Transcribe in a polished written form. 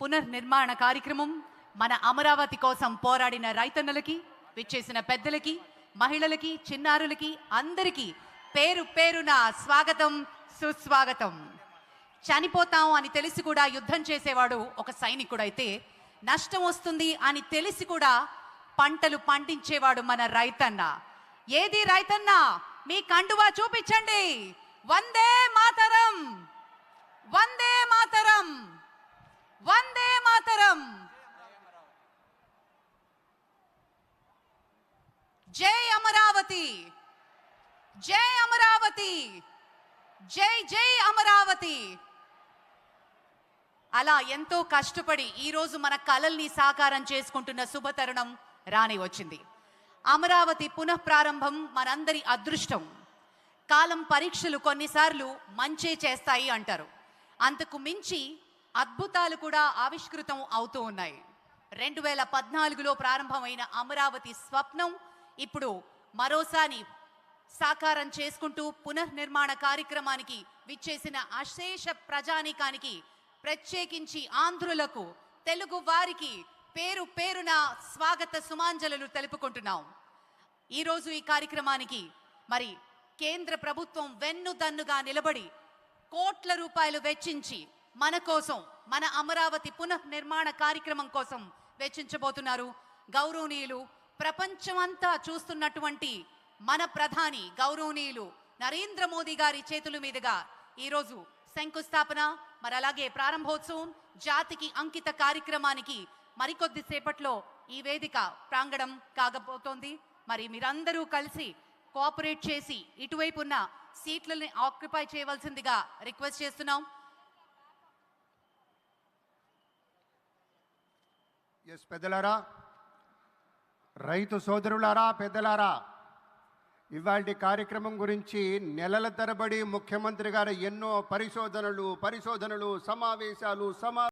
పునర్నిర్మాణ కార్యక్రమం మన అమరావతి కోసం పోరాడిన రైతన్నలకి, విచ్చేసిన పెద్దలకి, మహిళలకి, చిన్నారులకి అందరికీ పేరు పేరున స్వాగతం, సుస్వాగతం. చనిపోతాం అని తెలిసి కూడా యుద్ధం చేసేవాడు ఒక సైనికుడైతే, నష్టం వస్తుంది అని తెలిసి కూడా పంటలు పండించేవాడు మన రైతన్న. ఏది రైతన్న? మీ కండువా చూపించండి. వందే మాతరం, వందే మాతరం, వందే మాతరం. జై అమరావతి, జై అమరావతి, జై జై అమరావతి. అలా ఎంతో కష్టపడి ఈరోజు మన కలల్ని సాకారం చేసుకుంటున్న శుభతరుణం రాని వచ్చింది. అమరావతి పునఃప్రారంభం మనందరి అదృష్టం. కాలం పరీక్షలు కొన్నిసార్లు మంచే చేస్తాయి అంటారు. అంతకు మించి అద్భుతాలు కూడా ఆవిష్కృతం అవుతూ ఉన్నాయి. 2014లో ప్రారంభమైన అమరావతి స్వప్నం ఇప్పుడు మరోసారి సాకారం చేసుకుంటూ పునర్నిర్మాణ కార్యక్రమానికి విచ్చేసిన అశేష ప్రజానీకానికి, ప్రత్యేకించి ఆంధ్రులకు, తెలుగు వారికి పేరు పేరున స్వాగత సుమాంజలు తెలుపుకుంటున్నాం. ఈరోజు ఈ కార్యక్రమానికి మరి కేంద్ర ప్రభుత్వం వెన్నుదన్నుగా నిలబడి కోట్ల రూపాయలు వెచ్చించి మన కోసం, మన అమరావతి పునఃనిర్మాణ కార్యక్రమం కోసం వెచ్చించబోతున్నారు గౌరవనీయులు, ప్రపంచమంతా చూస్తున్నటువంటి మన ప్రధాని గౌరవనీయులు నరేంద్ర మోదీ గారి చేతుల మీదుగా ఈరోజు శంకుస్థాపన, మరి అలాగే ప్రారంభోత్సవం, జాతికి అంకిత కార్యక్రమానికి మరికొద్ది సేపట్లో ఈ వేదిక ప్రాంగణం కాకపోతోంది. మరి మీరందరూ కలిసి కోఆపరేట్ చేసి ఇటువైపు ఉన్న సీట్లని ఆక్యుపై చేయవలసిందిగా రిక్వెస్ట్ చేస్తున్నాం. పెద్దలారా, రైతు సోదరులారా, పెద్దలారా, ఇవాళ కార్యక్రమం గురించి నెలల తరబడి ముఖ్యమంత్రి గారు ఎన్నో పరిశోధనలు, సమావేశాలు